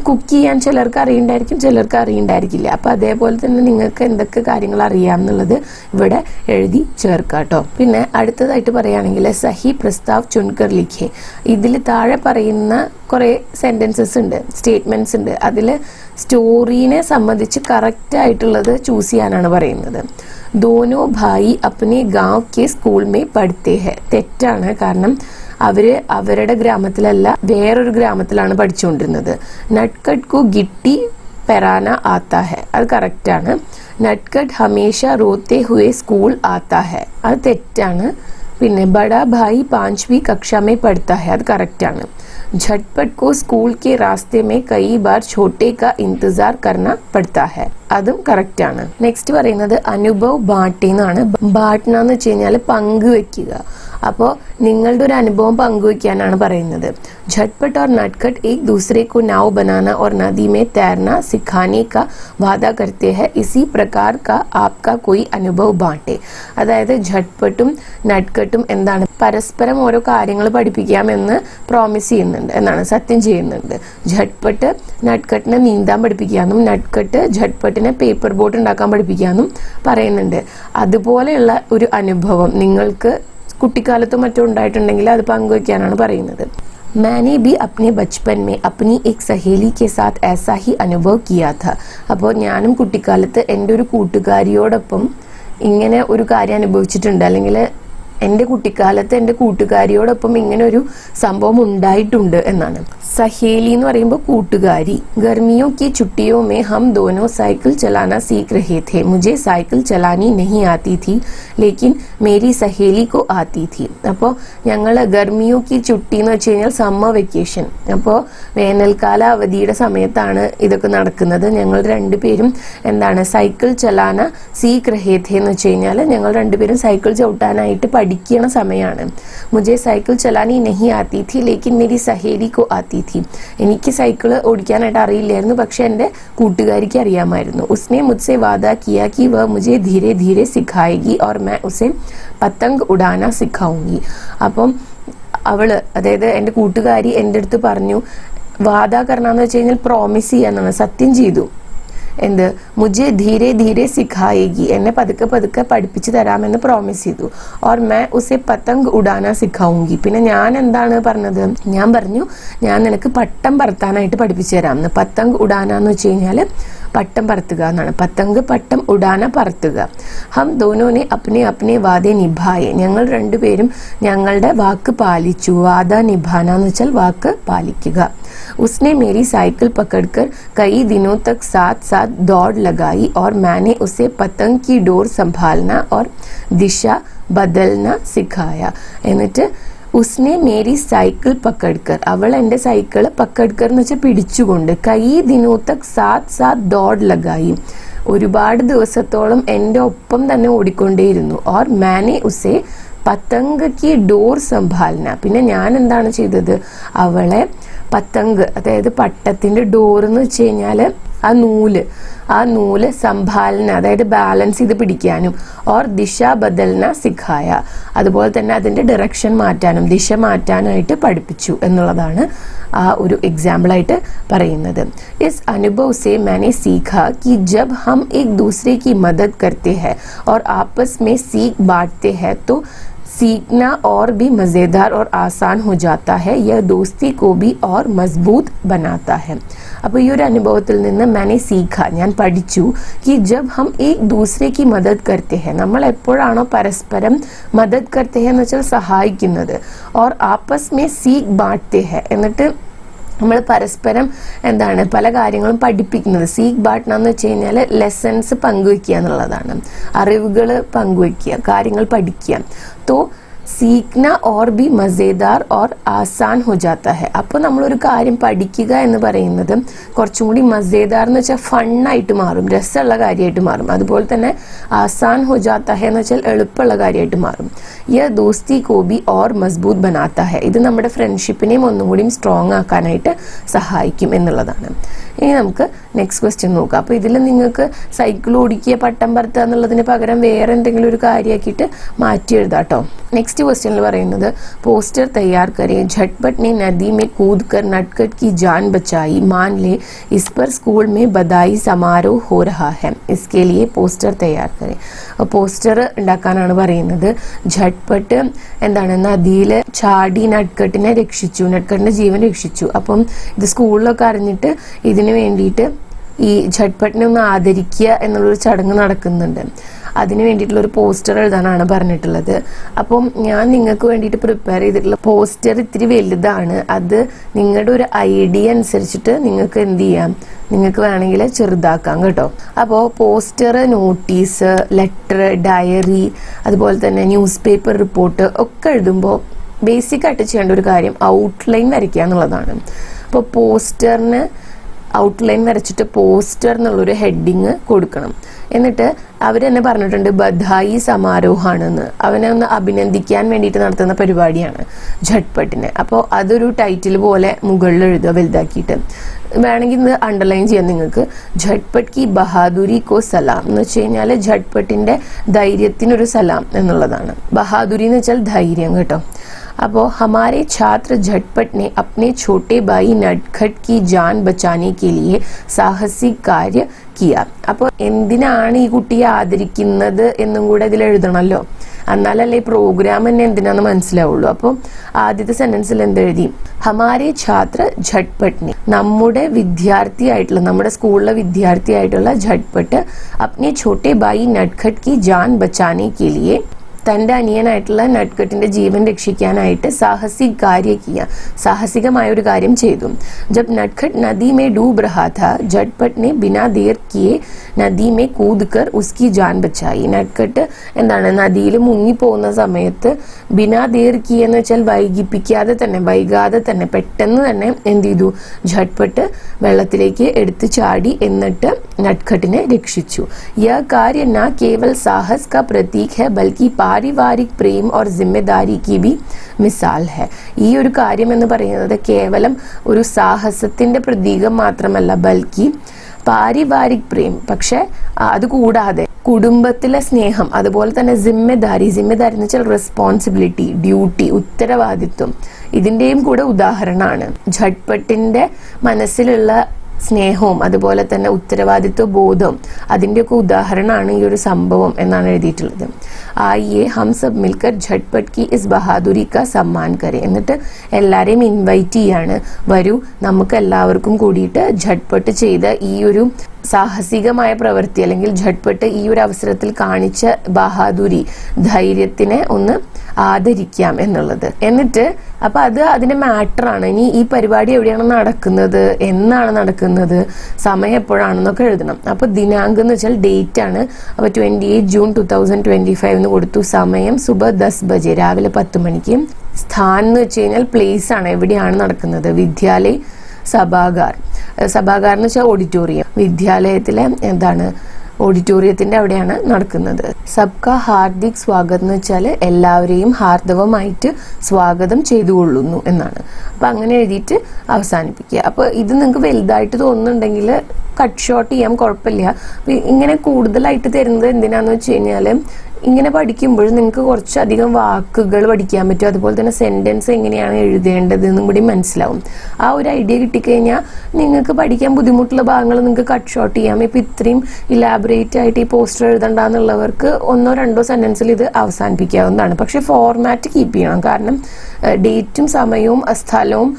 കുക്ക് ചെയ്യാൻ ചിലർക്ക് അറിയണ്ടായിരിക്കും, ചിലർക്ക് അറിയണ്ടായിരിക്കില്ല. അപ്പോൾ അതേപോലെ തന്നെ നിങ്ങൾക്ക് എന്തൊക്കെ കാര്യങ്ങൾ അറിയാം എന്നുള്ളത് ഇവിടെ എഴുതി ചേർക്കാട്ടോ. പിന്നെ അടുത്തതായിട്ട് പറയുകയാണെങ്കിൽ സഹി പ്രസ്താവ് ചുൻകർ ലിഖേ, ഇതിൽ താഴെ പറയുന്ന കുറേ സെൻറ്റൻസസ് ഉണ്ട്, സ്റ്റേറ്റ്മെൻറ്റ്സ് ഉണ്ട്. അതിൽ സ്റ്റോറീനെ സംബന്ധിച്ച് കറക്റ്റ് ആയിട്ടുള്ളത് ചൂസ് ചെയ്യാനാണ് പറയുന്നത്. दोनों भाई अपने गांव के स्कूल में पढ़ते हैं, തെറ്റാണ്. കാരണം അവരുടെ ഗ്രാമത്തിലല്ല, വേറൊരു ഗ്രാമത്തിലാണ് പഠിച്ചുകൊണ്ടിരുന്നത്. നട്ട്ഖട്ട് കോ ഗിട്ടി പെറാന ആത്താ ഹെ, അത് കറക്റ്റാണ്. നട്ട്ഖട്ട് ഹമേശ റോത്തെ ഹുए സ്കൂൾ ആത്താ ഹെ, അത് തെറ്റാണ്. പിന്നെ ബഡാ ഭായി 5वीं कक्षा में पढ़ता है, അത് കറക്റ്റാണ്. झटपट को स्कूल के रास्ते में कई बार छोटे का इंतजार करना पड़ता है, അതും കറക്റ്റ് ആണ്. നെക്സ്റ്റ് പറയുന്നത് അനുഭവ് ബാട്ടെന്നാണ്. ബാട്ട്ന എന്ന് വെച്ച് കഴിഞ്ഞാൽ പങ്കുവെക്കുക. അപ്പോൾ നിങ്ങളുടെ ഒരു അനുഭവം പങ്കുവെക്കാനാണ് പറയുന്നത്. झटपट और नटखट एक दूसरे को नाव बनाना और नदी में तैरना सिखाने का वादा करते हैं, इसी प्रकार का आपका कोई അനുഭവ് ബാട്ടെ. അതായത് ഝട്ട്പട്ടും നട്ട്ഖട്ടും എന്താണ് പരസ്പരം ഓരോ കാര്യങ്ങൾ പഠിപ്പിക്കാമെന്ന് പ്രോമിസ് ചെയ്യുന്നുണ്ട്, എന്നാണ് സത്യം ചെയ്യുന്നുണ്ട്. ഝട്ട്പട്ട് നട്ട്ഖട്ടിനെ നീന്താൻ പഠിപ്പിക്കാമെന്നും നട്ട്ഖട്ട് ഝട്ട്പട്ടിനെ പേപ്പർ ബോട്ട് ഉണ്ടാക്കാൻ പഠിപ്പിക്കാമെന്നും പറയുന്നുണ്ട്. അതുപോലെയുള്ള ഒരു അനുഭവം നിങ്ങൾക്ക് കുട്ടിക്കാലത്തും മറ്റും ഉണ്ടായിട്ടുണ്ടെങ്കിൽ അത് പങ്കുവയ്ക്കാനാണ് പറയുന്നത്. मैंने भी अपने बचपन में अपनी एक सहेली के साथ ऐसा ही अनुभव किया था. അപ്പോൾ ഞാനും കുട്ടിക്കാലത്ത് എൻ്റെ ഒരു കൂട്ടുകാരിയോടൊപ്പം ഇങ്ങനെ ഒരു കാര്യം അനുഭവിച്ചിട്ടുണ്ട്, അല്ലെങ്കിൽ എൻ്റെ കുട്ടിക്കാലത്ത് എൻ്റെ കൂട്ടുകാരിയോടൊപ്പം ഇങ്ങനെ ഒരു സംഭവം ഉണ്ടായിട്ടുണ്ട് എന്നാണ്. സഹേലി എന്ന് പറയുമ്പോൾ കൂട്ടുകാരി. ഗർമിയോ की छुट्टियों में हम दोनों साइकिल चलाना सीख रहे थे. मुझे साइकिल चलानी नहीं आती थी, लेकिन मेरी सहेली को आती थी. അപ്പോൾ ഞങ്ങൾ ഗർമിയോ की छुट्टी എന്ന് വെച്ച് കഴിഞ്ഞാൽ സമ്മർ വെക്കേഷൻ. അപ്പോൾ വേനൽക്കാല അവധിയുടെ സമയത്താണ് ഇതൊക്കെ നടക്കുന്നത്. ഞങ്ങൾ രണ്ടുപേരും എന്താണ് സൈക്കിൾ ചലാന സീഖ് രഹേ ഥേ എന്ന് വെച്ച് കഴിഞ്ഞാൽ ഞങ്ങൾ രണ്ടുപേരും സൈക്കിൾ ചവിട്ടാനായിട്ട് പഠിക്കുന്ന സമയമാണ്. മുझे സൈക്കിൾ ചലാനി നഹി ആത്തി थी, लेकिन मेरी सहेली को आती थी. എനിക്ക് സൈക്കിൾ ഓടിക്കാനായിട്ട് അറിയില്ലായിരുന്നു, പക്ഷെ എൻ്റെ കൂട്ടുകാരിക്ക് അറിയാമായിരുന്നു. उसने मुझसे वादा किया कि वह मुझे धीरे धीरे सिखाएगी और मैं उसे पतंग उड़ाना सिखाऊंगी. അപ്പം അവള്, അതായത് എൻ്റെ കൂട്ടുകാരി എൻ്റെ അടുത്ത് പറഞ്ഞു, വാദ കർണാന്ന് വെച്ച് കഴിഞ്ഞാൽ പ്രോമിസ് ചെയ്യാന്നാണ്, സത്യം ചെയ്തു. എന്ത് മുझे धीरे धीरे सिखाएगी, എന്നെ പതുക്കെ പതുക്കെ പഠിപ്പിച്ചു തരാമെന്ന് പ്രോമിസ് ചെയ്തു. और मैं उसे पतंग उड़ाना सिखाऊंगी. പിന്നെ ഞാൻ എന്താണ് പറഞ്ഞത്, ഞാൻ പറഞ്ഞു ഞാൻ നിനക്ക് പട്ടം പറത്താനായിട്ട് പഠിപ്പിച്ചു തരാമെന്ന്. പതംഗ് ഉഡാന എന്ന് വെച്ച് കഴിഞ്ഞാൽ പട്ടം പറത്തുക എന്നാണ്. പതംഗ് പട്ടം ഉഡാന പറത്തുക. ഹം ദോനോനെ അപ്നെ അപ്നെ വാദെ നിഭായെ, ഞങ്ങൾ രണ്ടുപേരും ഞങ്ങളുടെ വാക്ക് പാലിച്ചു. വാദ നിഭാന എന്ന് വെച്ചാൽ വാക്ക് പാലിക്കുക. उसने मेरी साइकिल पकड़कर कई दिनों तक साथ साथ दौड़ लगाई और मैंने उसे पतंग की डोर संभालना और दिशा बदलना सिखाया. എന്നിട്ട് ഉസ്നെ മേരി സൈക്കിൾ പക്കഡ്കർ, അവൾ എൻ്റെ സൈക്കിൾ പക്കഡ്കർ എന്ന് വെച്ചാൽ പിടിച്ചുകൊണ്ട്, കൈ ദിനോ തക് സാത്ത് സാത്ത് ദോഡ് ലഗായി, ഒരുപാട് ദിവസത്തോളം എൻ്റെ ഒപ്പം തന്നെ ഓടിക്കൊണ്ടേയിരുന്നു. ഓർ മാനെ ഉസെ പതംഗ് കി ഡോർ സംഭാലന, പിന്നെ ഞാൻ എന്താണ് ചെയ്തത്, അവളെ പതംഗ് അതായത് പട്ടത്തിന്റെ ഡോർ എന്ന് വെച്ച് കഴിഞ്ഞാൽ ആ നൂല് സംഭാലന അതായത് ബാലൻസ് ചെയ്ത് പിടിക്കാനും, ഓർ ദിശ ബദൽന സിഖായ, അതുപോലെ തന്നെ അതിന്റെ ഡയറക്ഷൻ മാറ്റാനും ദിശ മാറ്റാനായിട്ട് പഠിപ്പിച്ചു എന്നുള്ളതാണ് ആ ഒരു എക്സാമ്പിൾ ആയിട്ട് പറയുന്നത്. ഇസ് അനുഭവ് സെ मैंने सीखा कि जब हम एक दूसरे की मदद करते हैं और आपस में सीख बांटते हैं तो सीखना और भी मज़ेदार और आसान हो जाता है, यह दोस्ती को भी और मजबूत बनाता है. അപ്പോൾ ഈ ഒരു അനുഭവത്തിൽ നിന്ന് मैंने सीखा, ഞാൻ പഠിച്ചു कि जब हम एक दूसरे की मदद करते हैं, നമ്മൾ എപ്പോഴാണോ പരസ്പരം मदद करते हैं എന്ന് വെച്ചാൽ സഹായിക്കുന്നത്, और आपस में सीख बांटते हैं, എന്നിട്ട് നമ്മൾ പരസ്പരം എന്താണ് പല കാര്യങ്ങളും പഠിപ്പിക്കുന്നത്. സീക്ക് ബാട്ടന എന്ന് വെച്ച് കഴിഞ്ഞാൽ ലെസൺസ് പങ്കുവയ്ക്കുക എന്നുള്ളതാണ്, അറിവുകൾ പങ്കുവയ്ക്കുക, കാര്യങ്ങൾ പഠിക്കുക. തോ സീഖ്ന ഓർ ബി മസേദാർ ഓർ ആസാൻ ഹോ ജാത്ത ഹെ. അപ്പോൾ നമ്മളൊരു കാര്യം പഠിക്കുക എന്ന് പറയുന്നത് കുറച്ചും കൂടി മസേദാർ എന്ന് വെച്ചാൽ ഫണ്ണായിട്ട് മാറും, രസമുള്ള കാര്യമായിട്ട് മാറും. അതുപോലെ തന്നെ ആസാൻ ഹോ ജാത്ത ഹെ എന്ന് വെച്ചാൽ എളുപ്പമുള്ള കാര്യമായിട്ട് മാറും. യ ദോസ്തി കോ ബി ഓർ മസ്ബൂത്ത് ബനാത്ത ഹെ. ഇത് നമ്മുടെ ഫ്രണ്ട്ഷിപ്പിനെയും ഒന്നും കൂടിയും സ്ട്രോങ് ആക്കാനായിട്ട് സഹായിക്കും എന്നുള്ളതാണ്. ഇനി നമുക്ക് നെക്സ്റ്റ് ക്വസ്റ്റ്യൻ നോക്കാം. അപ്പോൾ ഇതിൽ നിങ്ങൾക്ക് സൈക്കിൾ ഓടിക്കുക, പട്ടം പറത്തുക എന്നുള്ളതിന് പകരം വേറെ എന്തെങ്കിലും ഒരു കാര്യമാക്കിയിട്ട് മാറ്റി എഴുതാം കേട്ടോ. നെക്സ്റ്റ് क्वेश्चन പറയുന്നത് पोस्टर तैयार करें, झटपट ने नदी में कूदकर नटखट की जान बचाई, मान ले इस पर स्कूल में बधाई समारोह हो रहा है, इसके लिए पोस्टर तैयार करें. പോസ്റ്റർ ഉണ്ടാക്കാനാണ് പറയുന്നത്. ഝട്പട്ട് എന്താണ് നദിയിൽ ചാടി നട്ട്കട്ടിനെ രക്ഷിച്ചു, നട്ട്കട്ടിന്റെ ജീവൻ രക്ഷിച്ചു. അപ്പം ഇത് സ്കൂളിലൊക്കെ അറിഞ്ഞിട്ട് ഇതിന് വേണ്ടിയിട്ട് ഈ ഝട്പട്ടിനെ ഒന്ന് ആദരിക്കുക എന്നുള്ളൊരു ചടങ്ങ് നടക്കുന്നുണ്ട്. അതിന് വേണ്ടിയിട്ടുള്ള ഒരു പോസ്റ്റർ എഴുതാനാണ് പറഞ്ഞിട്ടുള്ളത്. അപ്പം ഞാൻ നിങ്ങൾക്ക് വേണ്ടിയിട്ട് പ്രിപ്പയർ ചെയ്തിട്ടുള്ള പോസ്റ്റർ ഇത്തിരി വലുതാണ്. അത് നിങ്ങളുടെ ഒരു ഐഡിയ അനുസരിച്ചിട്ട് നിങ്ങൾക്ക് എന്ത് ചെയ്യാം, നിങ്ങൾക്ക് വേണമെങ്കിൽ ചെറുതാക്കാം കേട്ടോ. അപ്പോൾ പോസ്റ്റർ, നോട്ടീസ്, ലെറ്റർ, ഡയറി, അതുപോലെ തന്നെ ന്യൂസ് പേപ്പർ റിപ്പോർട്ട് ഒക്കെ എഴുതുമ്പോൾ ബേസിക് ആയിട്ട് ചെയ്യേണ്ട ഒരു കാര്യം ഔട്ട്ലൈൻ വരയ്ക്കുക എന്നുള്ളതാണ്. അപ്പോൾ പോസ്റ്ററിന് ഔട്ട്ലൈൻ വരച്ചിട്ട് പോസ്റ്റർ എന്നുള്ളൊരു ഹെഡിങ് കൊടുക്കണം. എന്നിട്ട് അവർ തന്നെ പറഞ്ഞിട്ടുണ്ട് ബധായി സമാരോഹാണെന്ന്. അവനെ ഒന്ന് അഭിനന്ദിക്കാൻ വേണ്ടിയിട്ട് നടത്തുന്ന പരിപാടിയാണ് ഝട്പട്ടിന്. അപ്പോൾ അതൊരു ടൈറ്റിൽ പോലെ മുകളിൽ എഴുതുക വലുതാക്കിയിട്ട്. വേണമെങ്കിൽ ഇത് അണ്ടർലൈൻ ചെയ്യാം നിങ്ങൾക്ക്. ഝട്പട്ട് കി ബഹാദുരി കോ സലാം എന്ന് വെച്ച് കഴിഞ്ഞാൽ ഝട്പട്ടിന്റെ ധൈര്യത്തിനൊരു സലാം എന്നുള്ളതാണ്. ബഹാദുരി എന്ന് വെച്ചാൽ ധൈര്യം കേട്ടോ. അപ്പോൾ हमारे छात्र झटपट ने अपने छोटे भाई नटखट की जान बचाने के लिए साहसिक कार्य किया. അപ്പോൾ എന്തിനാണ് ഈ കുട്ടിയെ ആദരിക്കുന്നത് എന്നും കൂടെ ഇതിൽ എഴുതണമല്ലോ, എന്നാലല്ലേ ഈ പ്രോഗ്രാം തന്നെ എന്തിനാന്ന് മനസ്സിലാവുള്ളൂ. അപ്പോൾ ആദ്യത്തെ സെന്റൻസിൽ എന്തെഴുതി, ഹമാരെ ഛാത്ര ഝട്പട്ടിനെ, നമ്മുടെ വിദ്യാർത്ഥിയായിട്ടുള്ള, നമ്മുടെ സ്കൂളിലെ വിദ്യാർത്ഥിയായിട്ടുള്ള ഝട്പട്ട് അപ്നെ ഛോട്ടെ ഭായി നട്ഖട്ട് കി ജാൻ ബച്ചാനെ കെ ലിയെ, തൻ്റെ അനിയനായിട്ടുള്ള നട്ട്കട്ടിന്റെ ജീവൻ രക്ഷിക്കാനായിട്ട് സാഹസിക കാര്യം കിയ, സാഹസികമായ ഒരു കാര്യം ചെയ്തു. ജബ് നട്ട്ഖട്ട് നദി മേ ഡൂബ് രഹാ था, झटपट ने बिना देर किए നദി മേ കൂദ്കർ ഉസ്കി ജാൻ ബച്ചായി. നട്ട്കട്ട് എന്താണ് നദിയിൽ മുങ്ങിപ്പോകുന്ന സമയത്ത് ബിനാ ദേർ കി എന്ന് വെച്ചാൽ വൈകിപ്പിക്കാതെ തന്നെ, വൈകാതെ തന്നെ, പെട്ടെന്ന് തന്നെ എന്ത് ചെയ്തു, ഝട്പട്ട് വെള്ളത്തിലേക്ക് എടുത്തു ചാടി എന്നിട്ട് നട്ട്കട്ടിനെ രക്ഷിച്ചു. യഹ് कार्य न केवल साहस का प्रतीक है बल्कि പാരിവാരിക് പ്രേം और जिम्मेदारी की भी മിസാൽ ഹെ. ഈ ഒരു കാര്യം എന്ന് പറയുന്നത് കേവലം ഒരു സാഹസത്തിന്റെ പ്രതീകം മാത്രമല്ല, ബൽക്കി പാരിവാരിക് പ്രേം, പക്ഷെ അത് കൂടാതെ കുടുംബത്തിലെ സ്നേഹം, അതുപോലെ തന്നെ ജിമ്മെദാരി, ജിമ്മെദാരി എന്ന് വെച്ചാൽ റെസ്പോൺസിബിലിറ്റി, ഡ്യൂട്ടി, ഉത്തരവാദിത്വം, ഇതിന്റെയും കൂടെ ഉദാഹരണമാണ്. ഝട്പട്ടിന്റെ മനസ്സിലുള്ള സ്നേഹവും അതുപോലെ തന്നെ ഉത്തരവാദിത്വ ബോധവും അതിൻ്റെയൊക്കെ ഉദാഹരണമാണ് ഈ ഒരു സംഭവം എന്നാണ് എഴുതിയിട്ടുള്ളത്. ആയിയെ ഹം സബ് മിൽക്കർ ഝട്പട്ട് കി ഇസ് ബഹാദുരി കാ സമ്മാൻ കരെ. എന്നിട്ട് എല്ലാവരെയും ഇൻവൈറ്റ് ചെയ്യാണ്, വരൂ നമുക്ക് എല്ലാവർക്കും കൂടിയിട്ട് ഝട്പട്ട് ചെയ്ത ഈ ഒരു സാഹസികമായ പ്രവൃത്തി അല്ലെങ്കിൽ ഝട്പട്ട് ഈ ഒരു അവസരത്തിൽ കാണിച്ച ബഹാദുരി, ധൈര്യത്തിനെ ഒന്ന് ആദരിക്കാം എന്നുള്ളത്. എന്നിട്ട് അപ്പൊ അത് അതിന്റെ മാറ്ററാണ്. ഇനി ഈ പരിപാടി എവിടെയാണ് നടക്കുന്നത്, എന്നാണ് നടക്കുന്നത്, സമയം എപ്പോഴാണെന്നൊക്കെ എഴുതണം. അപ്പൊ ദിനാങ്ക് എന്ന് വെച്ചാൽ ഡേറ്റ് ആണ്. അപ്പൊ 28 ജൂൺ 2025 എന്ന് കൊടുത്തു. സമയം സുബ 10 ബജെ, രാവിലെ 10 മണിക്ക്. സ്ഥാൻ എന്ന് വെച്ച് കഴിഞ്ഞാൽ പ്ലേസ് ആണ്, എവിടെയാണ് നടക്കുന്നത്. വിദ്യാലയ സഭാഗാർ, സഭാഗാർ എന്ന് വെച്ചാൽ ഓഡിറ്റോറിയം, വിദ്യാലയത്തിലെ എന്താണ് ഓഡിറ്റോറിയത്തിന്റെ അവിടെയാണ് നടക്കുന്നത്. സബ്കാ ഹാർദിക് സ്വാഗതം എന്ന് വെച്ചാൽ എല്ലാവരെയും ഹാർദവമായിട്ട് സ്വാഗതം ചെയ്തുകൊള്ളുന്നു എന്നാണ്. അപ്പൊ അങ്ങനെ എഴുതിയിട്ട് അവസാനിപ്പിക്കുക. അപ്പൊ ഇത് നിങ്ങൾക്ക് വലുതായിട്ട് തോന്നുന്നുണ്ടെങ്കിൽ കട്ട് ഷോട്ട് ചെയ്യാം, കുഴപ്പമില്ല. അപ്പൊ ഇങ്ങനെ കൂടുതലായിട്ട് തരുന്നത് എന്തിനാന്ന് വെച്ച് കഴിഞ്ഞാല് ഇങ്ങനെ പഠിക്കുമ്പോൾ നിങ്ങൾക്ക് കുറച്ചധികം വാക്കുകൾ പഠിക്കാൻ പറ്റും, അതുപോലെ തന്നെ സെന്റൻസ് എങ്ങനെയാണ് എഴുതേണ്ടത് എന്നും കൂടി മനസ്സിലാവും. ആ ഒരു ഐഡിയ കിട്ടിക്കഴിഞ്ഞാൽ നിങ്ങൾക്ക് പഠിക്കാൻ ബുദ്ധിമുട്ടുള്ള ഭാഗങ്ങൾ നിങ്ങൾക്ക് കട്ട് ഷോർട്ട് ചെയ്യാം. ഇപ്പം ഇത്രയും ഇലാബറേറ്റ് ആയിട്ട് ഈ പോസ്റ്റർ എഴുതണ്ടെന്നുള്ളവർക്ക് 1-2 സെന്റൻസിൽ ഇത് അവസാനിപ്പിക്കാവുന്നതാണ്. പക്ഷെ ഫോർമാറ്റ് കീപ്പ് ചെയ്യണം, കാരണം ഡേറ്റും സമയവും സ്ഥലവും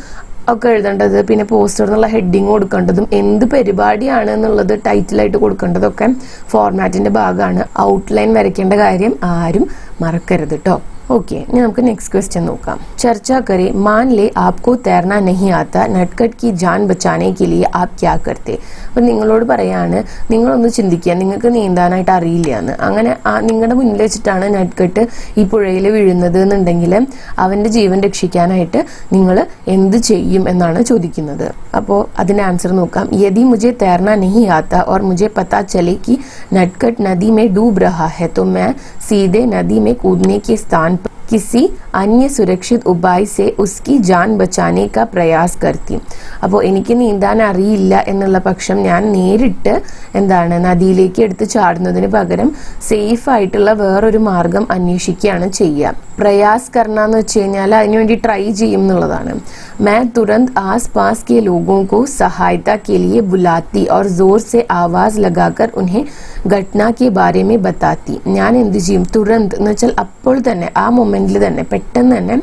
ഒക്കെ എഴുതേണ്ടത്, പിന്നെ പോസ്റ്റർ എന്നുള്ള ഹെഡിങ് കൊടുക്കേണ്ടതും എന്ത് പരിപാടിയാണ് എന്നുള്ളത് ടൈറ്റിലായിട്ട് കൊടുക്കേണ്ടതൊക്കെ ഫോർമാറ്റിന്റെ ഭാഗമാണ്. ഔട്ട്ലൈൻ വരയ്ക്കേണ്ട കാര്യം ആരും മറക്കരുത് കേട്ടോ. ओके, നമുക്ക് നെക്സ്റ്റ് ക്വസ്റ്റ്യൻ നോക്കാം. चर्चा करें, मान ले आपको तैरना नहीं आता, नटखट की जान बचाने के लिए आप क्या करते? അപ്പം നിങ്ങളോട് പറയാണ്, നിങ്ങളൊന്ന് ചിന്തിക്കുക, നിങ്ങൾക്ക് നീന്താനായിട്ട് അറിയില്ല എന്ന്. അങ്ങനെ നിങ്ങളുടെ മുന്നിൽ വെച്ചിട്ടാണ് നട്ട്കട്ട് ഈ പുഴയിൽ വീഴുന്നത് എന്നുണ്ടെങ്കിൽ അവന്റെ ജീവൻ രക്ഷിക്കാനായിട്ട് നിങ്ങൾ എന്ത് ചെയ്യും എന്നാണ് ചോദിക്കുന്നത്. അപ്പോൾ അതിന്റെ ആൻസർ നോക്കാം. यदि मुझे तैरना नहीं आता और मुझे पता चले कि नटखट नदी में डूब रहा है तो मैं सीधे नदी में कूदने के स्थान पर किसी अन्य सुरक्षित उपाय से उसकी जान बचाने का प्रयास करती. അപ്പോൾ എനിക്ക് നീന്താൻ അറിയില്ല എന്നുള്ള പക്ഷം ഞാൻ നേരിട്ട് എന്താണ് നദിയിലേക്ക് എടുത്ത് ചാടുന്നതിന് പകരം സേഫ് ആയിട്ടുള്ള വേറൊരു മാർഗം അന്വേഷിക്കുകയാണ് ചെയ്യുക. പ്രയാസ് കർണ എന്ന് വെച്ച് കഴിഞ്ഞാൽ അതിനുവേണ്ടി ട്രൈ ചെയ്യും എന്നുള്ളതാണ്. मैं तुरंत आस पास के लोगों को सहायता के लिए बुलाती और जोर से आवाज लगाकर उन्हें घटना के बारे में बताती. ഞാൻ എന്ത് ചെയ്യും? തുരന്ത് എന്ന് വെച്ചാൽ അപ്പോൾ തന്നെ, ആ മൊമെന്റിൽ തന്നെ, പെട്ടെന്ന് തന്നെ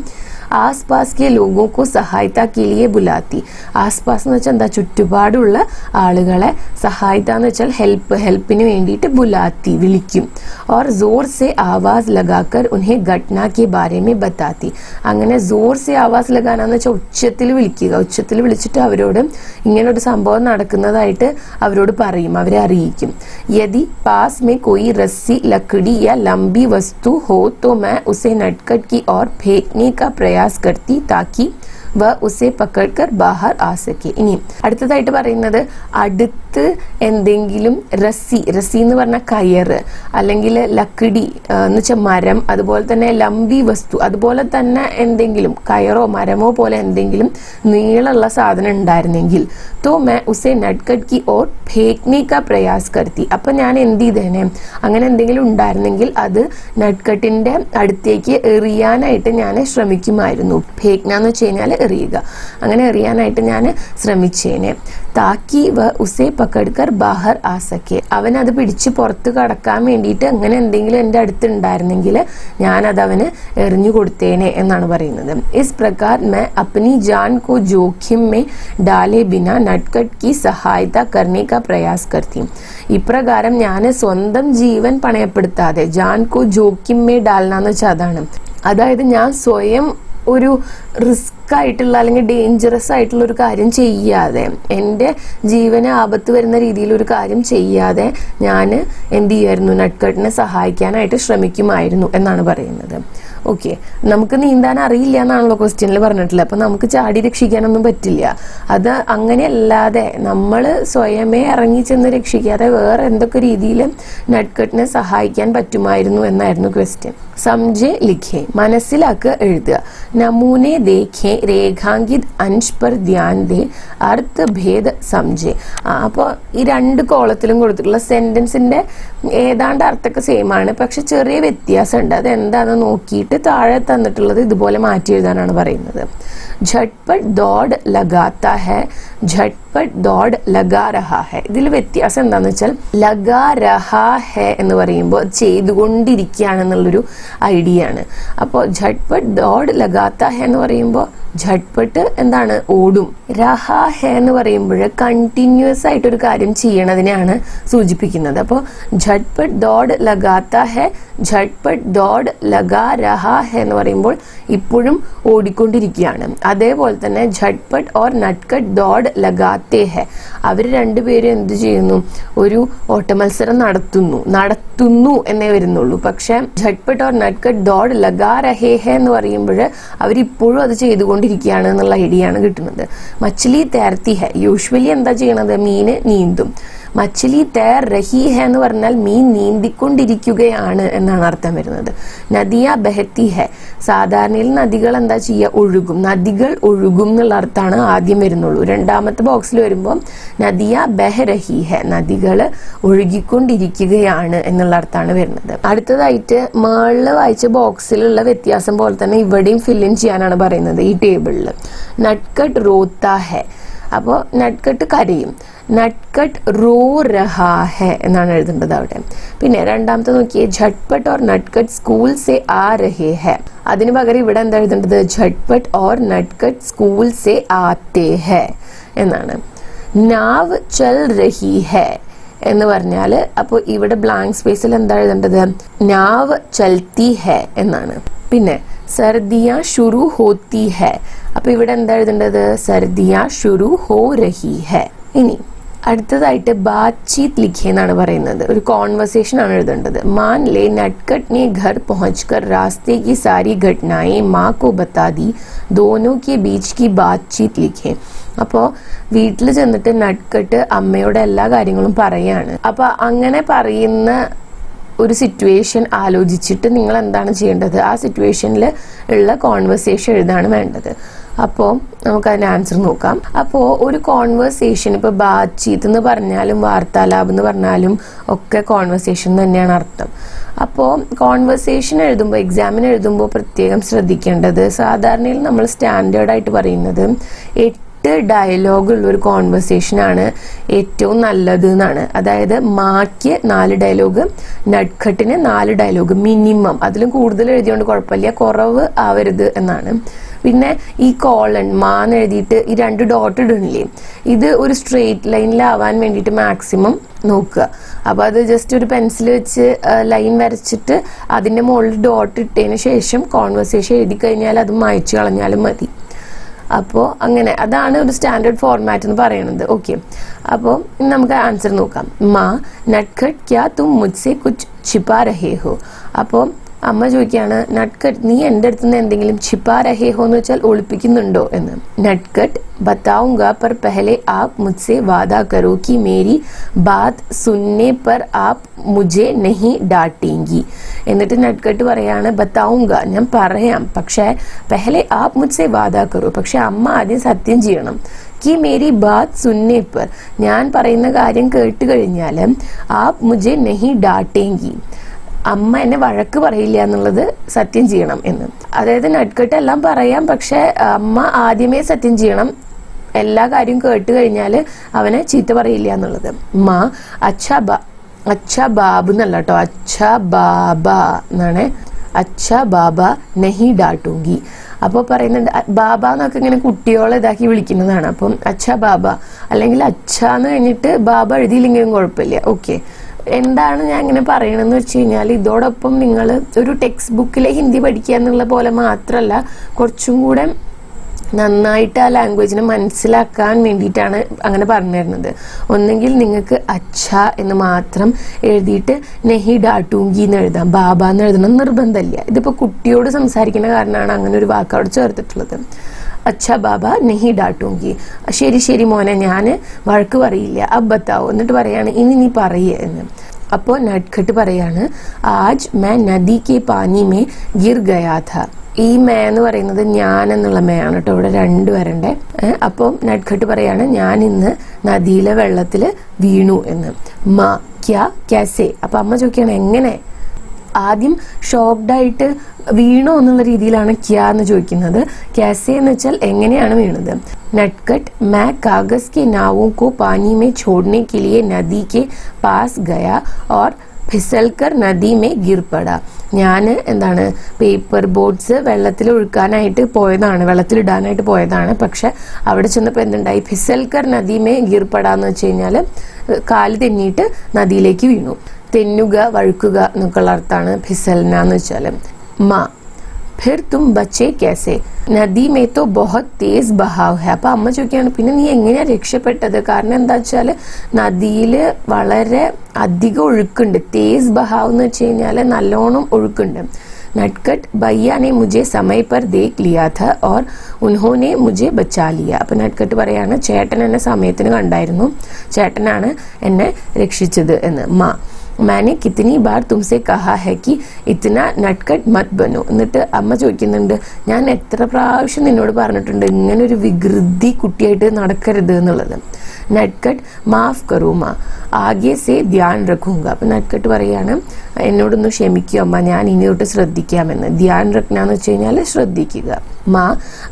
ആസ് പാസ് കെ ലോഗോ കോ സഹായത കെ ലിയെ ബുലാത്തി. ആസ് പാസ് എന്ന് വെച്ചാൽ എന്താ? ചുറ്റുപാടുള്ള ആളുകളെ സഹായത എന്ന് വെച്ചാൽ ഹെൽപ്പിന് വേണ്ടിയിട്ട് ബുലാത്തി വിളിക്കും. ഓർ ജോർ സെ ആവാസ് ലഗാക്കർ ഉൻഹെ ഘട്ന കെ ബാരെ മേ ബത്താത്തി. അങ്ങനെ ജോർ സെ ആവാസ് ലഗാനാന്ന് വെച്ചാൽ ഉച്ചത്തിൽ വിളിക്കുക. ഉച്ചത്തിൽ വിളിച്ചിട്ട് അവരോട് ഇങ്ങനൊരു സംഭവം നടക്കുന്നതായിട്ട് അവരോട് പറയും, അവരെ അറിയിക്കും. യദി പാസ് മേ കോയി रस्सी लकड़ी या लंबी वस्तु हो तो मैं उसे नटखट की ओर फेंकने का प्रयास करती ताकि वह उसे पकड़कर बाहर आ सके. ഇനി അടുത്തതായിട്ട് പറയുന്നത്, അടുത്ത് എന്തെങ്കിലും റസ്സി എന്ന് പറഞ്ഞ കയറ്, അല്ലെങ്കിൽ ലക്കിടി എന്ന് വെച്ചാൽ മരം, അതുപോലെ തന്നെ ലംബി വസ്തു, അതുപോലെ തന്നെ എന്തെങ്കിലും കയറോ മരമോ പോലെ എന്തെങ്കിലും നീളമുള്ള സാധനം ഉണ്ടായിരുന്നെങ്കിൽ तो मैं उसे नटखट की ओर फेंकने का प्रयास करती. അപ്പം ഞാൻ എന്ത് ചെയ്തേനെ? അങ്ങനെ എന്തെങ്കിലും ഉണ്ടായിരുന്നെങ്കിൽ അത് നട്ട്കട്ടിന്റെ അടുത്തേക്ക് എറിയാനായിട്ട് ഞാൻ ശ്രമിക്കുമായിരുന്നു. ഫേക്ന എന്ന് വെച്ച് കഴിഞ്ഞാൽ എറിയുക. അങ്ങനെ എറിയാനായിട്ട് ഞാൻ ശ്രമിച്ചേനെ. താക്കി വ ഉസെ പക്കഡ്കർ ബാഹർ ആ സക്കെ. അവൻ അത് പിടിച്ച് പുറത്ത് കടക്കാൻ വേണ്ടിയിട്ട് അങ്ങനെ എന്തെങ്കിലും എൻ്റെ അടുത്ത് ഉണ്ടായിരുന്നെങ്കിൽ ഞാനത് അവന് എറിഞ്ഞു കൊടുത്തേനെ എന്നാണ് പറയുന്നത്. ഇസ് പ്രകാർ मैं अपनी जान को जोखिम में डाले बिना नटखट की सहायता करने का प्रयास करती. ഇപ്രകാരം ഞാൻ സ്വന്തം ജീവൻ പണയപ്പെടുത്താതെ, ജാൻ കോ ജോക്കിം മേ ഡാൽന എന്ന് വെച്ചാൽ അതാണ്. അതായത് ഞാൻ സ്വയം ഒരു റിസ്ക് ആയിട്ടുള്ള അല്ലെങ്കിൽ ഡേഞ്ചറസ് ആയിട്ടുള്ള ഒരു കാര്യം ചെയ്യാതെ, എൻ്റെ ജീവന് ആപത്ത് വരുന്ന രീതിയിൽ ഒരു കാര്യം ചെയ്യാതെ ഞാൻ എന്ത് ചെയ്യായിരുന്നു? നട്ട്കട്ടിനെ സഹായിക്കാനായിട്ട് ശ്രമിക്കുമായിരുന്നു എന്നാണ് പറയുന്നത്. ഓക്കെ, നമുക്ക് നീന്താൻ അറിയില്ല എന്നാണല്ലോ ക്വസ്റ്റ്യനിൽ പറഞ്ഞിട്ടുള്ളത്. അപ്പൊ നമുക്ക് ചാടി രക്ഷിക്കാനൊന്നും പറ്റില്ല. അത് അങ്ങനെയല്ലാതെ നമ്മൾ സ്വയമേ ഇറങ്ങി ചെന്ന് രക്ഷിക്കാതെ വേറെ എന്തൊക്കെ രീതിയിൽ നട്ട്കട്ടിനെ സഹായിക്കാൻ പറ്റുമായിരുന്നു എന്നായിരുന്നു ക്വസ്റ്റ്യൻ. സംജെ ലിഖേ, മനസ്സിലാക്കുക, എഴുതുക. നമൂനെ ദേഖേ രേഖാങ്കിത് അൻഷ് പർ ധ്യാൻ ദേ അർത്ഥ ഭേദ സംജെ. അപ്പോൾ ഈ 2 കോളത്തിലും കൊടുത്തിട്ടുള്ള സെന്റൻസിന്റെ ഏതാണ്ട് അർത്ഥമൊക്കെ സെയിം ആണ്, പക്ഷെ ചെറിയ വ്യത്യാസം ഉണ്ട്. അത് എന്താണെന്ന് നോക്കിയിട്ട് താഴെ തന്നിട്ടുള്ളത് ഇതുപോലെ മാറ്റി എഴുതാനാണ് പറയുന്നത്. झटपट दौड़ लगाता है, झटपट दौड़ लगा रहा है. ഇതിൽ വ്യത്യാസം എന്താണെന്ന് വെച്ചാൽ ലഗാ രഹാ ഹെ എന്ന് പറയുമ്പോൾ ചെയ്തുകൊണ്ടിരിക്കുകയാണെന്നുള്ളൊരു ഐഡിയ ആണ്. അപ്പോൾ झटपट दौड़ लगाता है എന്ന് പറയുമ്പോൾ झटपट എന്താണ്? ഓടും. രഹാ ഹെ എന്ന് പറയുമ്പോൾ കണ്ടിന്യൂസ് ആയിട്ടൊരു കാര്യം ചെയ്യണതിനെയാണ് സൂചിപ്പിക്കുന്നത്. അപ്പോൾ झटपट दौड़ लगाता है, झटपट दौड़ लगा रहा है എന്ന് പറയുമ്പോൾ ഇപ്പോഴും ഓടിക്കൊണ്ടിരിക്കുകയാണ്. അതേപോലെ തന്നെ झटपट और नटखट दौड़ लगाते हैं. അവർ രണ്ടുപേരും എന്ത് ചെയ്യുന്നു? ഒരു ഓട്ടമത്സരം നടത്തുന്നു എന്നേ വരുന്നുള്ളൂ. പക്ഷെ झटपट और नटखट दौड़ लगा रहे हैं എന്ന് പറയുമ്പോൾ അവരിപ്പോഴും അത് ചെയ്തുകൊണ്ടിരിക്കുകയാണ് എന്നുള്ള ഐഡിയ ആണ് കിട്ടുന്നത്. മച്ഛലി തേർത്തി ഹെ, യൂഷ്വലി എന്താ ചെയ്യണത്? മീന് നീന്തും. മച്ചിലി തേർ റഹി ഹെ എന്ന് പറഞ്ഞാൽ മീൻ നീന്തിക്കൊണ്ടിരിക്കുകയാണ് എന്നാണ് അർത്ഥം വരുന്നത്. നദിയ ബഹത്തി ഹെ, സാധാരണയിൽ നദികൾ എന്താ ചെയ്യുക, ഒഴുകും. നദികൾ ഒഴുകും എന്നുള്ള അർത്ഥമാണ് ആദ്യം വരുന്നുള്ളൂ. രണ്ടാമത്തെ ബോക്സിൽ വരുമ്പോൾ നദിയ ബഹ റഹി ഹെ, നദികൾ ഒഴുകിക്കൊണ്ടിരിക്കുകയാണ് എന്നുള്ള അർത്ഥമാണ് വരുന്നത്. അടുത്തതായിട്ട് മേളിൽ വായിച്ച ബോക്സിലുള്ള വ്യത്യാസം പോലെ തന്നെ ഇവിടെയും ഫില്ലിൻ ചെയ്യാനാണ് പറയുന്നത് ഈ ടേബിളിൽ. നട്ട്കട്ട് റോത്ത ഹെ, അപ്പോൾ നട്ട്കട്ട് കരയും. നട്ട്കട്ട് റോ രഹാ ഹെ എന്നാണ് എഴുതേണ്ടത് അവിടെ. പിന്നെ രണ്ടാമത്തെ നോക്കിയേ, झटपट और नटखट स्कूल से आ रहे हैं. അതിന് പകരം ഇവിടെ എന്താ എഴുതേണ്ടത്, झटपट और नटखट स्कूल से आते हैं എന്നാണ്. नाव चल रही है എന്ന് പറഞ്ഞാൽ അപ്പോൾ ഇവിടെ ബ്ലാങ്ക് സ്പേസിൽ എന്താ എഴുതേണ്ടത്, നാവ് ചൽത്തി ഹെ എന്നാണ്. പിന്നെ സർദിയ ഷുറു ഹോത്തി ഹെ, അപ്പൊ ഇവിടെ എന്താ എഴുതേണ്ടത്, സർദിയ ഷുറു ഹോ രഹി ഹെ. ഇനി അടുത്തതായിട്ട് ബാത്ചീത് ലിഖേ എന്നാണ് പറയുന്നത്, ഒരു കോൺവെർസേഷൻ ആണ് എഴുതേണ്ടത്. മാൻ ലേ നട്ട്കട്ട് ने घर पहुंचकर रास्ते की सारी घटनाएं माँ को बता दी, दोनों के बीच की बातचीत लिखे. അപ്പോൾ വീട്ടിൽ ചെന്നിട്ട് നട്ട്കട്ട് അമ്മയോട് എല്ലാ കാര്യങ്ങളും പറയാണ്. അപ്പൊ അങ്ങനെ പറയുന്ന ഒരു സിറ്റുവേഷൻ ആലോചിച്ചിട്ട് നിങ്ങൾ എന്താണ് ചെയ്യേണ്ടത്, ആ സിറ്റുവേഷനിൽ ഉള്ള കോൺവെർസേഷൻ എഴുതാണ് വേണ്ടത്. അപ്പോൾ നമുക്ക് അതിന് ആൻസർ നോക്കാം. അപ്പോൾ ഒരു കോൺവെർസേഷൻ, ഇപ്പോൾ ബാത്ചീത്ത് എന്ന് പറഞ്ഞാലും വാർത്താലാപം എന്ന് പറഞ്ഞാലും ഒക്കെ കോൺവെർസേഷൻ തന്നെയാണ് അർത്ഥം. അപ്പോൾ കോൺവെർസേഷൻ എഴുതുമ്പോൾ, എക്സാമിന് എഴുതുമ്പോൾ പ്രത്യേകം ശ്രദ്ധിക്കേണ്ടത്, സാധാരണയിൽ നമ്മൾ സ്റ്റാൻഡേർഡായിട്ട് പറയുന്നത് 8 ഡയലോഗ് ഉള്ള ഒരു കോൺവെർസേഷനാണ് ഏറ്റവും നല്ലത് എന്നാണ്. അതായത് മാക്ക് 4 ഡയലോഗ്, നട്ട്കട്ടിന് 4 ഡയലോഗ് മിനിമം. അതിലും കൂടുതൽ എഴുതിയോണ്ട് കുഴപ്പമില്ല, കുറവ് ആവരുത് എന്നാണ്. പിന്നെ ഈ കോളൺ മാന്ന് എഴുതിയിട്ട് ഈ 2 ഡോട്ട് ഇടുന്നില്ലേ, ഇത് ഒരു സ്ട്രെയിറ്റ് ലൈനിലാവാൻ വേണ്ടിയിട്ട് മാക്സിമം നോക്കുക. അപ്പോൾ അത് ജസ്റ്റ് ഒരു പെൻസിൽ വെച്ച് ലൈൻ വരച്ചിട്ട് അതിൻ്റെ മുകളിൽ ഡോട്ട് ഇട്ടതിന് ശേഷം കോൺവെർസേഷൻ എഴുതി കഴിഞ്ഞാൽ അത് മായ്ച്ചു കളഞ്ഞാലും മതി. അപ്പോൾ അങ്ങനെ അതാണ് ഒരു സ്റ്റാൻഡേർഡ് ഫോർമാറ്റ് എന്ന് പറയുന്നത്. ഓക്കെ, അപ്പോൾ നമുക്ക് ആൻസർ നോക്കാം. മാ നട്ട്കട്ട് ക്യാ തും മുജ്സെ കുച്ച് छिपा रहे हो. അപ്പോൾ അമ്മ ചോദിക്കുകയാണ്, നട്ട്കട്ട് നീ എൻ്റെ അടുത്ത് നിന്ന് എന്തെങ്കിലും छिपा रहे हो എന്ന് വെച്ചാൽ ഒളിപ്പിക്കുന്നുണ്ടോ എന്ന്. നട്ട്കട്ട് बताऊंगा पर पहले आप मुझसे वादा करो कि मेरी बात सुनने पर आप मुझे नहीं डांटेंगी. എന്നിട്ട് നട്ട്കട്ട് പറയാണ്, ബത്താവുങ്ക ഞാൻ പറയാം, പക്ഷേ പെഹലെ ആപ് മുജ്സെ വാദാ കറോ, പക്ഷെ അമ്മ ആദ്യം സത്യം ചെയ്യണം. कि मेरी बात सुनने पर, ഞാൻ പറയുന്ന കാര്യം കേട്ട് കഴിഞ്ഞാൽ ആപ് മുझे नहीं डांटेंगी, അമ്മ എന്നെ വഴക്ക് പറയില്ല എന്നുള്ളത് സത്യം ചെയ്യണം എന്ന്. അതായത് നട്ട്കട്ട് എല്ലാം പറയാം, പക്ഷെ അമ്മ ആദ്യമേ സത്യം ചെയ്യണം, എല്ലാ കാര്യവും കേട്ട് കഴിഞ്ഞാൽ അവനെ ചീത്ത പറയില്ല എന്നുള്ളത്. മാ അച്ഛ ബാബു എന്നല്ല കേട്ടോ, അച്ഛ ബാബ എന്നാണ്. അച്ഛ ബാബ നെഹി ഡാട്ടൂങ്കി. അപ്പോൾ പറയുന്നുണ്ട് ബാബ എന്നൊക്കെ ഇങ്ങനെ കുട്ടിയോളെ ഇതാക്കി വിളിക്കുന്നതാണ്. അപ്പം അച്ഛ ബാബ അല്ലെങ്കിൽ അച്ഛ എന്ന് കഴിഞ്ഞിട്ട് ബാബ എഴുതിയില്ലെങ്കിലും കുഴപ്പമില്ല. ഓക്കെ, എന്താണ് ഞാൻ ഇങ്ങനെ പറയണമെന്ന് വെച്ച് കഴിഞ്ഞാൽ, ഇതോടൊപ്പം നിങ്ങൾ ഒരു ടെക്സ്റ്റ് ബുക്കിലെ ഹിന്ദി പഠിക്കുക എന്നുള്ള പോലെ മാത്രമല്ല, കുറച്ചും കൂടെ നന്നായിട്ട് ആ ലാംഗ്വേജിനെ മനസ്സിലാക്കാൻ വേണ്ടിയിട്ടാണ് അങ്ങനെ പറഞ്ഞു തരുന്നത്. ഒന്നെങ്കിൽ നിങ്ങൾക്ക് അച്ഛ എന്ന് മാത്രം എഴുതിയിട്ട് നെഹി ഡാട്ടൂങ്കി എന്ന് എഴുതാം, ബാബ എന്ന് എഴുതണം നിർബന്ധമില്ല. ഇതിപ്പോൾ കുട്ടിയോട് സംസാരിക്കുന്ന കാരണമാണ് അങ്ങനെ ഒരു വാക്ക് അവിടെ ചേർത്തിട്ടുള്ളത്. അച്ഛ ബാബ നെഹി ഡാട്ടൂങ്കി, ശരി ശരി മോനെ ഞാൻ വഴക്ക് പറയില്ല, അബ്ബത്താവോ, എന്നിട്ട് പറയാണ് ഇനി നീ പറയേ എന്ന്. അപ്പോൾ നട്ട്കട്ട് പറയാണ്, ആജ് മേ നദി കെ പാനി മേ ഗിർ ഗയാ ഥാ. ഈ മേ എന്ന് പറയുന്നത് ഞാൻ എന്നുള്ള മേ ആണ് കേട്ടോ, ഇവിടെ 2 വരണ്ടേ. അപ്പം നട്ട്കട്ട് പറയാണ്, ഞാൻ ഇന്ന് നദിയിലെ വെള്ളത്തിൽ വീണു എന്ന്. മാ ക്യാ ക്യാസെ, അപ്പം അമ്മ ചോദിക്കുകയാണ് എങ്ങനെ. ആദ്യം ഷോക്ക്ഡായിട്ട് വീണോ എന്നുള്ള രീതിയിലാണ് ക്യാ എന്ന് ചോദിക്കുന്നത്. ക്യാസെ എന്ന് വെച്ചാൽ എങ്ങനെയാണ് വീണത്. നട്ട്കട്ട് मैं कागज के नावों को पानी में छोड़ने के लिए नदी के पास गया और फिसलकर नदी में गिर पड़ा. ഞാൻ എന്താണ് പേപ്പർ ബോട്ട്സ് വെള്ളത്തിൽ ഒഴുക്കാനായിട്ട് പോയതാണ്, വെള്ളത്തിലിടാനായിട്ട് പോയതാണ്. പക്ഷെ അവിടെ ചെന്നപ്പോൾ എന്തുണ്ടായി, ഫിസൽക്കർ നദിമേ ഗിർപടാന്ന് വെച്ച് കഴിഞ്ഞാൽ കാല് തെന്നിയിട്ട് നദിയിലേക്ക് വീണു. തെന്നുക വഴുക്കുക എന്നൊക്കെയുള്ള അർത്ഥമാണ് ഫിസൽന എന്ന് വെച്ചാൽ. മാ फिर तुम बचे कैसे, നദി മേ തോ ബഹുത് തേസ് ബഹാവ് ഹെ. അപ്പം അമ്മ ചോദിക്കുകയാണ് പിന്നെ നീ എങ്ങനെയാണ് രക്ഷപ്പെട്ടത്, കാരണം എന്താ വെച്ചാൽ നദിയിൽ വളരെ അധികം ഒഴുക്കുണ്ട്. തേസ് ബഹാവ് എന്ന് വെച്ച് കഴിഞ്ഞാൽ നല്ലോണം ഒഴുക്കുണ്ട്. नटखट भैया ने मुझे समय पर देख लिया था और उन्होंने मुझे बचा लिया. അപ്പോൾ നട്ട്കട്ട് പറയാണ് ചേട്ടൻ എന്നെ സമയത്തിന് കണ്ടായിരുന്നു, ചേട്ടനാണ് എന്നെ രക്ഷിച്ചത് എന്ന്. മാ मैंने कितनी बार तुमसे कहा है कि इतना नटखट मत बनो. എന്നിട്ട് അമ്മ ചോദിക്കുന്നുണ്ട്, ഞാൻ എത്ര പ്രാവശ്യം നിന്നോട് പറഞ്ഞിട്ടുണ്ട് ഇങ്ങനെ ഒരു വികൃതി കുട്ടിയായിട്ട് നടക്കരുത് എന്നുള്ളത്. നട്ട്കട്ട് മാഫ് കറൂ മാ, ആകെ സേ ധ്യാൻ രഖൂങ്ക. അപ്പം നട്ട്കട്ട് പറയാണ് എന്നോടൊന്ന് ക്ഷമിക്കുക അമ്മ, ഞാൻ ഇനി തൊട്ട് ശ്രദ്ധിക്കാമെന്ന്. ധ്യാൻ രഖ്ന എന്ന് വെച്ച് കഴിഞ്ഞാൽ ശ്രദ്ധിക്കുക. മാ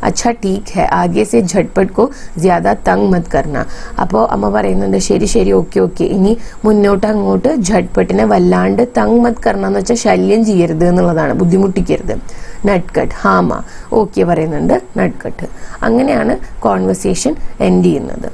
അച്ഛാ ടീക്ക് ഹെ, ആകെ സേ ഝട്പട്ട് കോ ജ്യാദാ തങ് മത് കർണ. അപ്പോൾ അമ്മ പറയുന്നുണ്ട് ശരി ശരി ഓക്കെ ഓക്കെ, ഇനി മുന്നോട്ട് അങ്ങോട്ട് ഝട്പട്ടിനെ വല്ലാണ്ട് തങ് മത് കർണ എന്ന് വെച്ചാൽ ശല്യം ചെയ്യരുത് എന്നുള്ളതാണ്, ബുദ്ധിമുട്ടിക്കരുത്. നട്ട്കട്ട് ഹാമ ഓക്കെ പറയുന്നുണ്ട് നട്ട്കട്ട്. അങ്ങനെയാണ് കോൺവെർസേഷൻ എൻഡ് ചെയ്യുന്നത്.